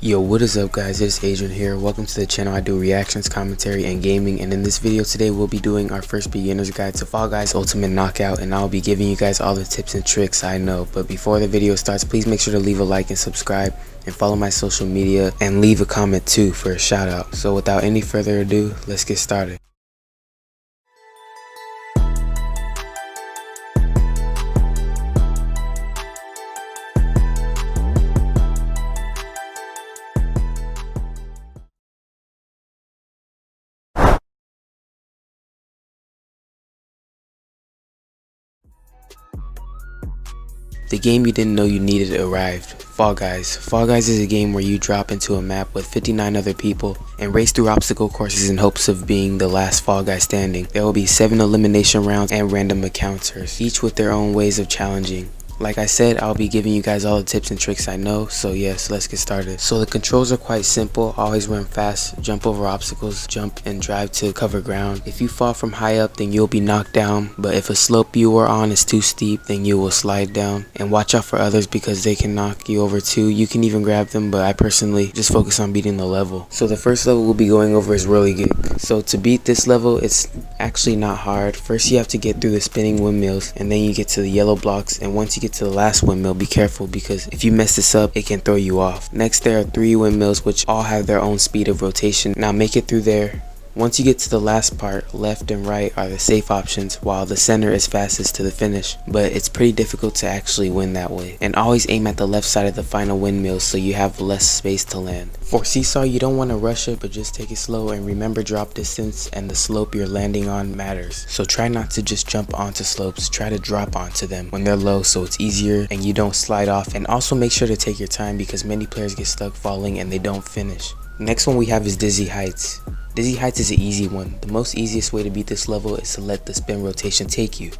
Yo, what is up guys, it's Adrian here. Welcome to the channel. I do reactions, commentary, and gaming, and in this video today we'll be doing our first beginner's guide to Fall Guys Ultimate Knockout, and I'll be giving you guys all the tips and tricks I know. But before the video starts, please make sure to leave a like and subscribe, and follow my social media, and leave a comment too for a shout out. So without any further ado, let's get started. The game you didn't know you needed arrived. Fall Guys. Fall Guys is a game where you drop into a map with 59 other people and race through obstacle courses in hopes of being the last Fall Guy standing. There will be 7 elimination rounds and random encounters, each with their own ways of challenging. Like I said, I'll be giving you guys all the tips and tricks I know, so yes, let's get started. So the controls are quite simple. Always run fast, jump over obstacles, jump and drive to cover ground. If you fall from high up, then you'll be knocked down, but if a slope you are on is too steep, then you will slide down. And watch out for others because they can knock you over too. You can even grab them, but I personally just focus on beating the level. So the first level we'll be going over is Royale. So to beat this level, it's actually not hard. First you have to get through the spinning windmills, and then you get to the yellow blocks, and once you get to the last windmill, be careful because if you mess this up, it can throw you off. Next there are 3 windmills which all have their own speed of rotation. Now make it through there. Once you get to the last part, left and right are the safe options, while the center is fastest to the finish, but it's pretty difficult to actually win that way. And always aim at the left side of the final windmill so you have less space to land. For seesaw, you don't want to rush it, but just take it slow, and remember drop distance and the slope you're landing on matters. So try not to just jump onto slopes, try to drop onto them when they're low so it's easier and you don't slide off. And also make sure to take your time because many players get stuck falling and they don't finish. Next one we have is Dizzy Heights. Dizzy Heights is an easy one. The most easiest way to beat this level is to let the spin rotation take you.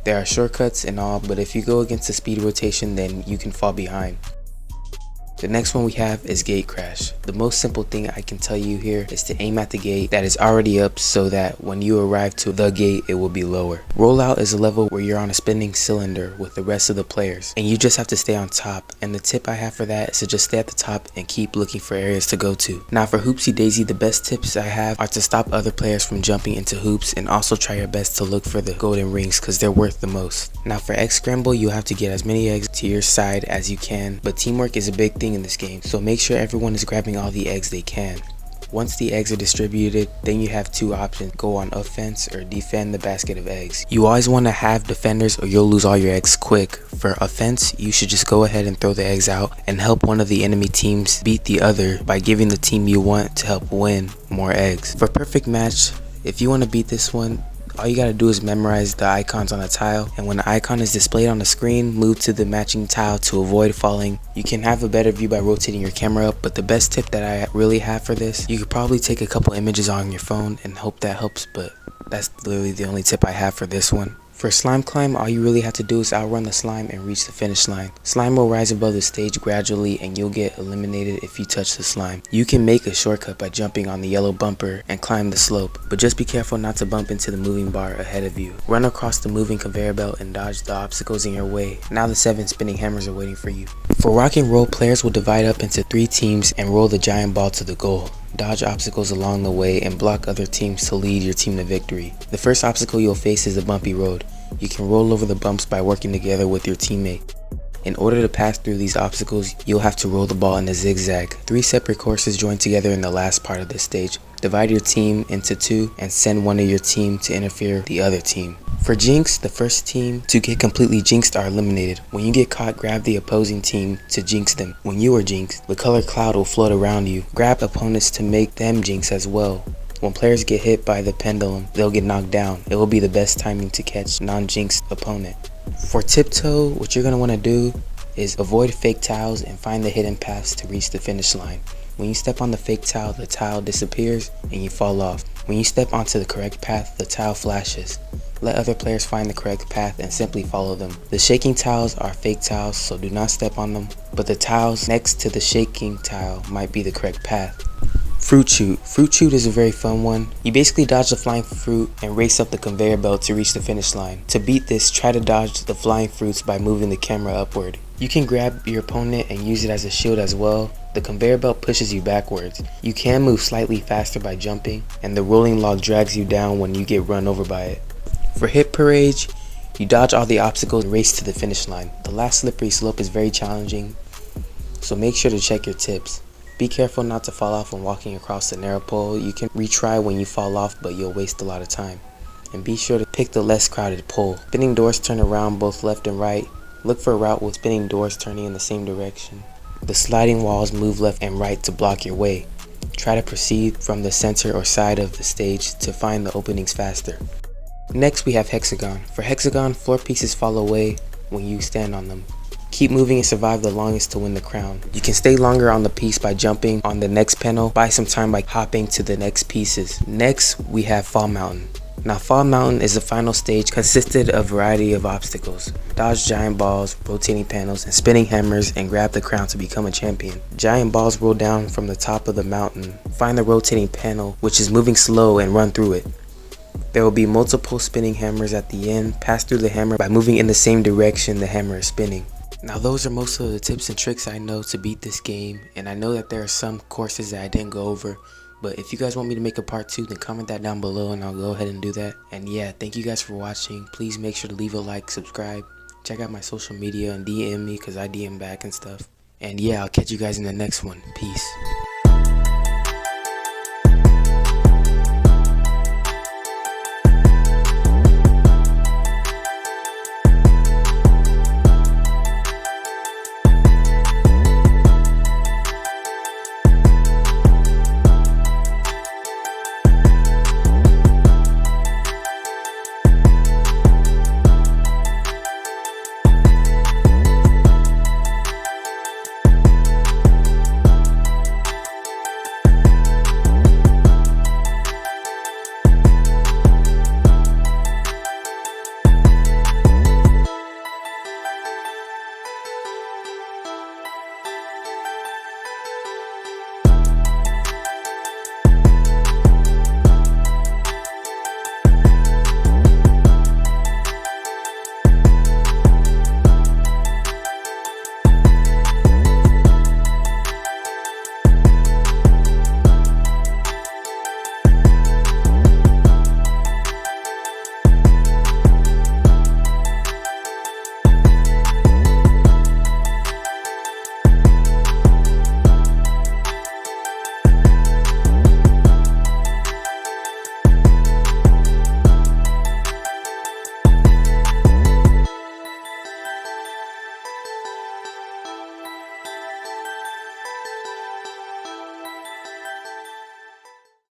There are shortcuts and all, but if you go against the speed rotation, then you can fall behind. The next one we have is Gate Crash. The most simple thing I can tell you here is to aim at the gate that is already up so that when you arrive to the gate, it will be lower. Rollout is a level where you're on a spinning cylinder with the rest of the players, and you just have to stay on top. And the tip I have for that is to just stay at the top and keep looking for areas to go to. Now for Hoopsie Daisy, the best tips I have are to stop other players from jumping into hoops, and also try your best to look for the golden rings because they're worth the most. Now for Egg Scramble, you have to get as many eggs to your side as you can, but teamwork is a big thing in this game, so make sure everyone is grabbing all the eggs they can. Once the eggs are distributed, then you have 2 options: go on offense or defend the basket of eggs. You always want to have defenders or you'll lose all your eggs quick. For offense, you should just go ahead and throw the eggs out and help one of the enemy teams beat the other by giving the team you want to help win more eggs. For perfect match, if you want to beat this one, all you gotta do is memorize the icons on a tile, and when the icon is displayed on the screen, move to the matching tile to avoid falling. You can have a better view by rotating your camera up, but the best tip that I really have for this, you could probably take a couple images on your phone and hope that helps, but that's literally the only tip I have for this one. For Slime Climb, all you really have to do is outrun the slime and reach the finish line. Slime will rise above the stage gradually and you'll get eliminated if you touch the slime. You can make a shortcut by jumping on the yellow bumper and climb the slope, but just be careful not to bump into the moving bar ahead of you. Run across the moving conveyor belt and dodge the obstacles in your way. Now the 7 spinning hammers are waiting for you. For Rock and Roll, players will divide up into 3 teams and roll the giant ball to the goal. Dodge obstacles along the way and block other teams to lead your team to victory. The first obstacle you'll face is a bumpy road. You can roll over the bumps by working together with your teammate. In order to pass through these obstacles, you'll have to roll the ball in a zigzag. 3 separate courses join together in the last part of this stage. Divide your team into 2 and send one of your team to interfere with the other team. For Jinx, the first team to get completely jinxed are eliminated. When you get caught, grab the opposing team to jinx them. When you are jinxed, the color cloud will float around you. Grab opponents to make them jinx as well. When players get hit by the pendulum, they'll get knocked down. It will be the best timing to catch non-jinxed opponent. For Tiptoe, what you're going to want to do is avoid fake tiles and find the hidden paths to reach the finish line. When you step on the fake tile, the tile disappears and you fall off. When you step onto the correct path, the tile flashes. Let other players find the correct path and simply follow them. The shaking tiles are fake tiles, so do not step on them, but the tiles next to the shaking tile might be the correct path. Fruit Shoot. Fruit Shoot is a very fun one. You basically dodge the flying fruit and race up the conveyor belt to reach the finish line. To beat this, try to dodge the flying fruits by moving the camera upward. You can grab your opponent and use it as a shield as well, The conveyor belt pushes you backwards. You can move slightly faster by jumping, and the rolling log drags you down when you get run over by it. For hit parade, you dodge all the obstacles and race to the finish line. The last slippery slope is very challenging, so make sure to check your tips. Be careful not to fall off when walking across the narrow pole. You can retry when you fall off, but you'll waste a lot of time. And be sure to pick the less crowded pole. Spinning doors turn around both left and right. Look for a route with spinning doors turning in the same direction. The sliding walls move left and right to block your way. Try to proceed from the center or side of the stage to find the openings faster. Next we have Hexagon. For Hexagon, floor pieces fall away when you stand on them. Keep moving and survive the longest to win the crown. You can stay longer on the piece by jumping on the next panel, buy some time by hopping to the next pieces. Next we have Fall Mountain. Now Fall Mountain is the final stage, consisted of a variety of obstacles. Dodge giant balls, rotating panels, and spinning hammers and grab the crown to become a champion. Giant balls roll down from the top of the mountain. Find the rotating panel, which is moving slow, and run through it. There will be multiple spinning hammers at the end. Pass through the hammer by moving in the same direction the hammer is spinning. Now those are most of the tips and tricks I know to beat this game, and I know that there are some courses that I didn't go over, but if you guys want me to make a part 2, then comment that down below and I'll go ahead and do that. And yeah, thank you guys for watching. Please make sure to leave a like, subscribe, check out my social media and DM me because I DM back and stuff. And yeah, I'll catch you guys in the next one. Peace.